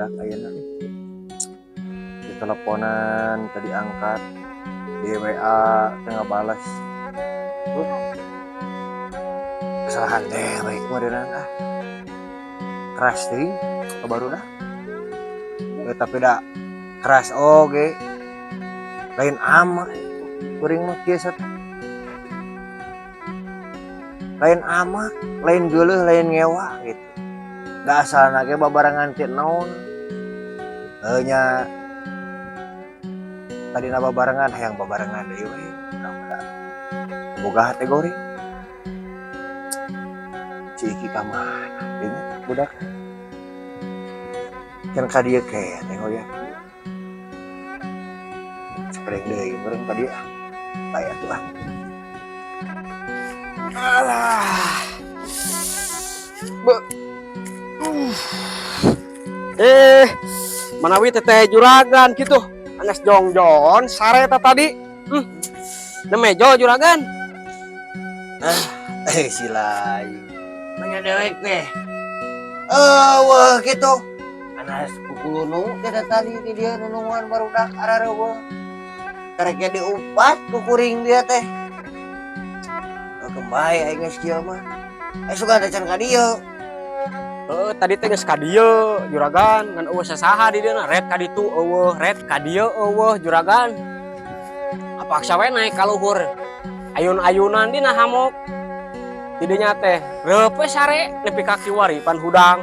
barudak ayeuna. Diteleponan tadi angkat, di WA tengah balas. Kesalahan teh baik modern keras teuing ka barudak. Tapi dah keras oge. Lain ama kuring mah kieu teh. Lain ama, lain geuleuh, lain ngewa gitu. Da asalna ge babarengan ti naon. Nya tadina babarengan hayang babarengan deui we. Boga hate goreng. Si iki ka mana? Deui budak. Can ka dieu ke teh ya. Sapereng deui urang tadi aya tuh alah. Manawi teteh juragan gitu. Anas jongjon sare tadi. Nemejo juragan. Silai. Manya dewek teh. Wah gitu. Anas kukulunu kita tadi di dia nunungan barudak ararewa. Karek diupat ku kuring dia teh. Kembali aing geus kieu mah. Suka ada can ka dieu. Tadi teh geus ka dieu juragan ngan eueuh sasaha di dieu red ka ditu eueuh red ka dieu eueuh juragan. Apaksa we naik ka luhur. Ayun-ayunan dina hamok. Di dieu nya teh reup we sare nepi ka kiwari pan hudang.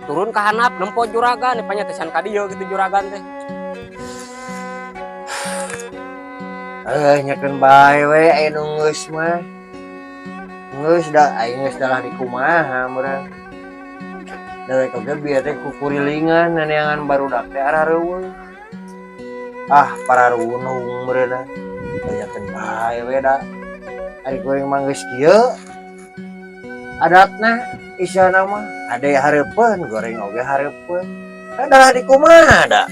Turun ka handap nempo juragan nepanya teh can ka dieu gitu juragan teh. Nyakeun bae we aya nu geus mah. Geus da aing geus dalah di kumaha meureun. Dewek oge bieu teh ku kurilingan neneangan barudak teh arareuweung. Pararunung meureun da. Nyakeun bae we da. Ari goreng mah geus kieu. Adatna isana mah ade hareupeun goreng oge hareupeun. Dalah di kumaha da.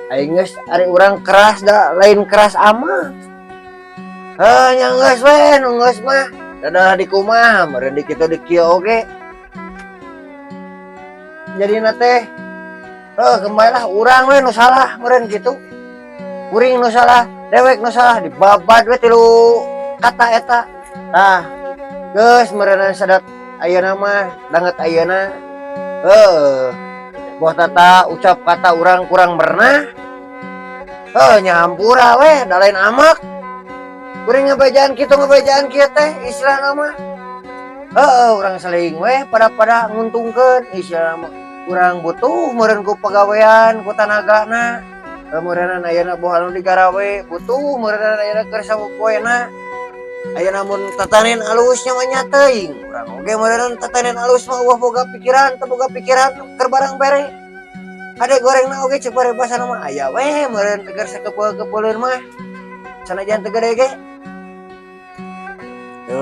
Aing geus ari urang keras da lain keras ama. Nya geus we nu geus mah dadah di kumaha meureun di kitu di kieu oge. Jadina teh kembalilah urang we nu salah meureun kitu. Kuring nu salah, dewek nu salah dibabad we tilu kata eta. Tah geus meureun sadat ayeuna mah danget ayeuna. Buat tata ucap kata urang kurang pernah. Nyampura we da lain amak. Kuring ngebejaan kitu ngebejaan kieu teh istilahna mah. Urang saling we pada nguntungkeun istilahna mah. Urang butuh meureun ku pagawean ku tanagana. Meureun ayeuna bohal nu digarawe butuh meureun ayeuna keur sapopoena. Ayeuna mun tatanen alusnya mah nya teuing. Urang oge meureun tatanen alus mah eueuh boga pikiran, teu boga pikiran keur barang bere. Ade gorengna oge ceuk bare basana mah aya we meureun teu keur sakepeul-kepeuleur mah. Sanajan teu gede ge.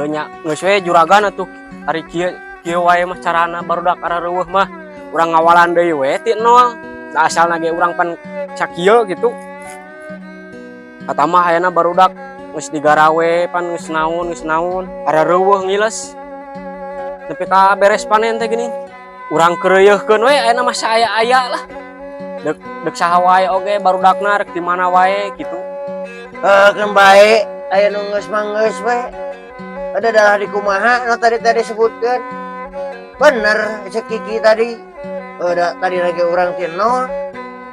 Nya geus we juragan atuh ari kieu wae mah carana barudak arareuweuh mah urang ngawalan deui we ti nol. Da asalna ge urang pan sakieu gitu. Kata mah hayana barudak geus digarawe pan geus naon arareuweuh ngiles. Nepi ka beres panen teh gini. Urang keureuyeujkeun we ayeuna mah saaya-aya lah. Dek saha wae oge barudakna rek di mana wae gitu. Keun bae aya nu geus mah geus we. Ada dalah di kumaha nu tadi disebutkeun. Bener cek Kiki tadi. Tadi lagi urang ti nol.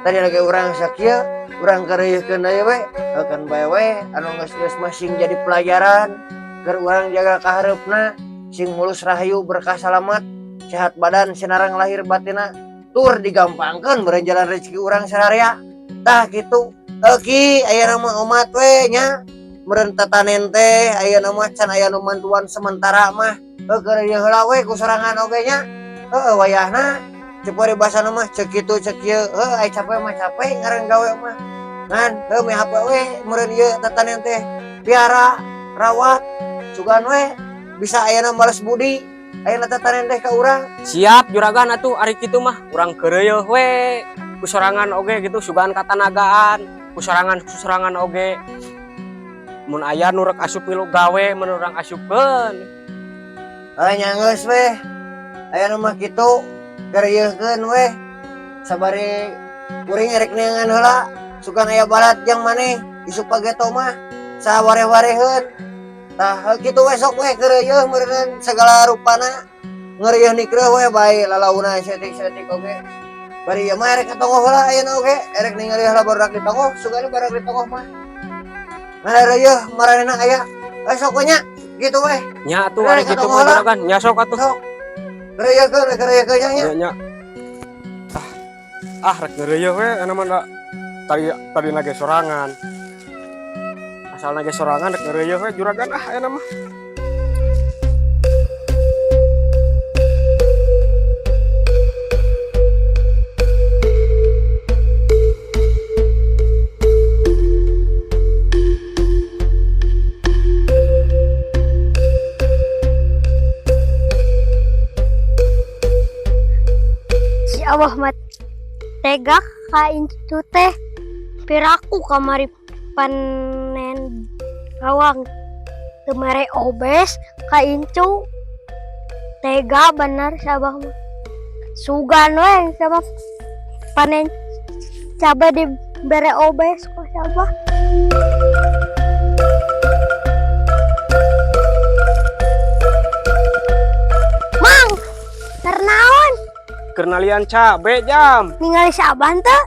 Tadi lagi urang sakieu, urang keureuyeujkeun deui we. Keun bae we anu geus mah sing jadi pelajaran keur urang jaga kahareupna, sing mulus rahayu berkah salamat, sehat badan sinarang lahir batina. Tur digampangkeun beureun jalan rezeki urang sararea. Tah kitu. Ki ayeuna mah umat we nya. Meureun tatanen teh ayeuna mah can aya nu mantuan sementara mah. Keur ieu heula we ku sorangan oge nya. Wayahna ceuk bari basana mah ceuk kitu ceuk ieu. Ai capek mah capek ngaran gawe mah. Ngan meh hapeu we meureun ieu tatanen teh piara, rawat, sugan we bisa ayeuna balas budi. Ayeuna tatanen teh ka urang. Siap juragan atuh ari kitu mah urang keureueuh we ku sorangan oge gitu sugan katanagaan ku sorangan oge. Mun aya nu rek asup milu gawe mun urang asupkeun. Nya geus we. Aya nu mah kitu keureuyeujkeun we. sabari kuring erek neangan heula sukan aya balat jang maneh isu pageto mah saware-wareheun tah kitu we sok we keureuh meureun segala rupana ngeureuyeuh nikreuh we bae lalauna setik-setik oge bari ieu mah erek katongoh heula ayeuna oge erek ningali heula barudak ditongoh sugana barudak ditongoh mah ngareueuh maranehna aya sok we nya gitu we nya atuh ari kitu mah juragan nya sok atuh sok keureuh nya nya rek ngeureuyeuh we anu mah tadi nage sorangan asal nage sorangan rek ngeureuyeuh we juragan aya mah si Abah mat tega ka incu teh piraku kamari panen bawang kemare obes ka incu tega bener si Abah mah sugan we sama panen cabai di bere obes kok si Abah. Mang ternaon Kernalian cabe jam. ningali si Abah teh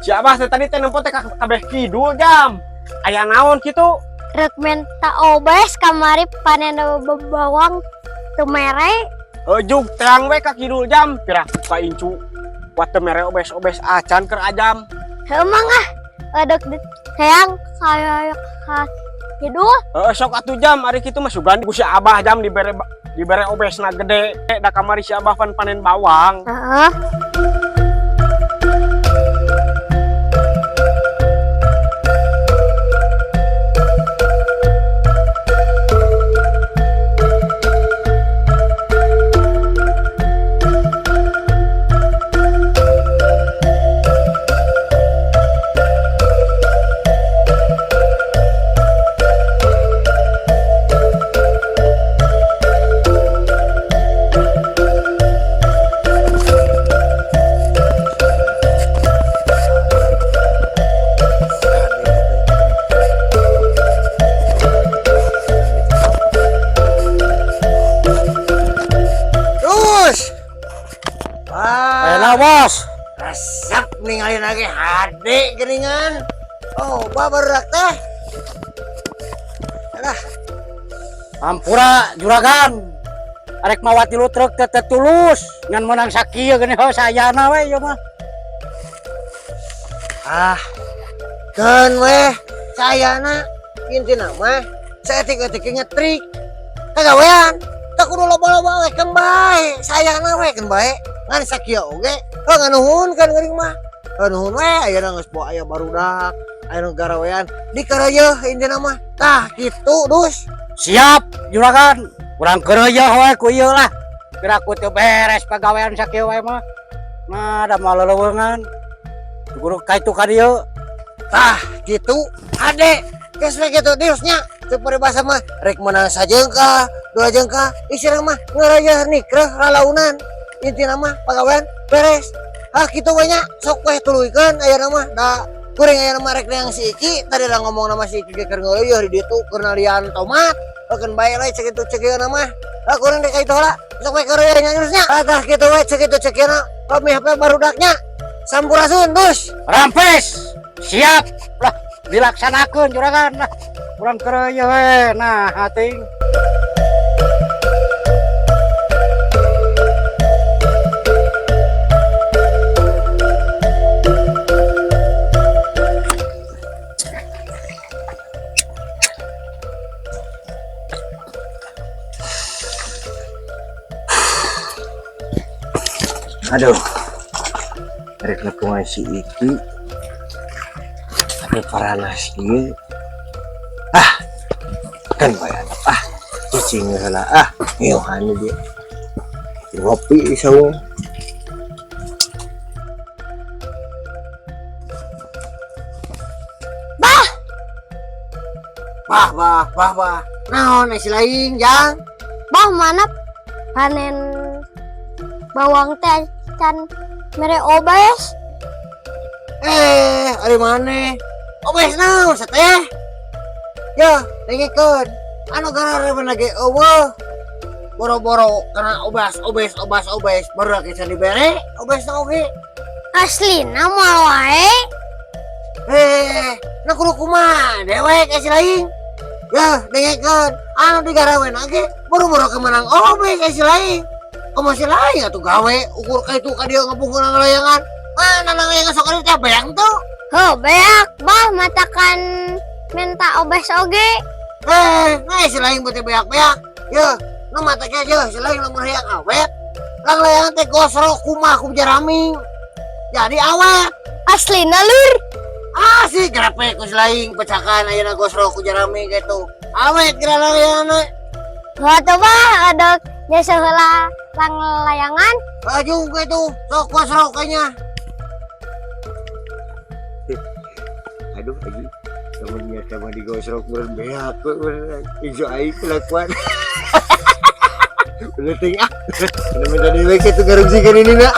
Si Abah teh tadi teh nempo teh kabeh kidul jam. Aya naon kitu? rek menta obes kamari panen bawang teu mere. Ejug teang we ka kidul jam. Piraku ka incu. Buat teu mere obes-obes acan keur ajam. Heuh mang edek teang kaya ka kidul. Sok atuh jam ari kitu mah sugan ku si Abah jam dibere obesna gede. Da kamari si Abah panen bawang. Heeh. Bos. resep ningali lagi hade geringan oh barudak teh alah Ampura juragan arek mawati lu truk teh tulus ngan menang sakieu geuning sayana we ieu mah kan weh sayana intina mah saeutik-eutik nyetrik kagawean tak kudu loba-loba we kan bae sayana we kan bae ngan sakieu oge nganuhun kan geuring mah nuhun we ayeuna geus poe aya barudak aya nu garawean dikeureuh intina mah tah kitu dus siap juragan urang keureuh we ku ieu lah piraku teu beres pagawean sakieu we mah da moal leuweungan guru kaitu ka dieu tah gitu ade geus we kitu diusnya teu paribasa mah rek meunang sajengkah dua jengkah isirna mah ngeureuh nikreuh lalaunan intina mah pagawean beres kitu we nya sok we tuluykeun ayeuna mah da kuring ayeuna mah rek neang si Iki tadi lah ngomong nama si Iki keur ngeuleuh di ditu keur nalian tomat keun bae we cek itu cekeuna mah kuring dek kitu heula sok we keureuh nya terusnya tah kitu we cek itu cekeuna kami HP barudaknya sampurasun dus rampes siap lah dilaksanakeun juragan lah urang keureuh we nah hating aduh rek nepungan si Iki tapi paranas ieu kan bae cicing heula ngeohan dia ngopi saung bah naon si lain jang Bah mana panen bawang teh can mere obes. Ari mana? Obes naon sateh? Ya, dengikeun. Anu gara lagi eueuh. Boro-boro karena obes baru bisa dibere obes na oge. Aslina moal wae. Na kudu kumaha dewek esi lain. Ya, dengikeun. Anu digaraweun oge boro-boro kemenang obes esi lain. Komo si lain atuh gawe ukur ka itu ka dieu ngepungkeun ngelayangan. Mana ngelayangan sok ari teh beang tuh. Ho beak bah matakan minta obes oge. Nah si lain buat beak-beak. Ya, nu mata ke aja si lain lamun hayang awet. Lang layangan teh gosro kumah ku jaraming. Jadi awet. Aslina lur. Si grepe ku si lain pecakan ayeuna gosro ku jaraming gitu. Awet kira layangan. Waktu bah ada jasa heula lang layangan. Baju gitu, sok gosro kayaknya. Aduh, lagi temennya sama di gosro kurang beak, ijo aing kelakuan. Udah ting ah, bener-bener itu garung sih kan ini nak.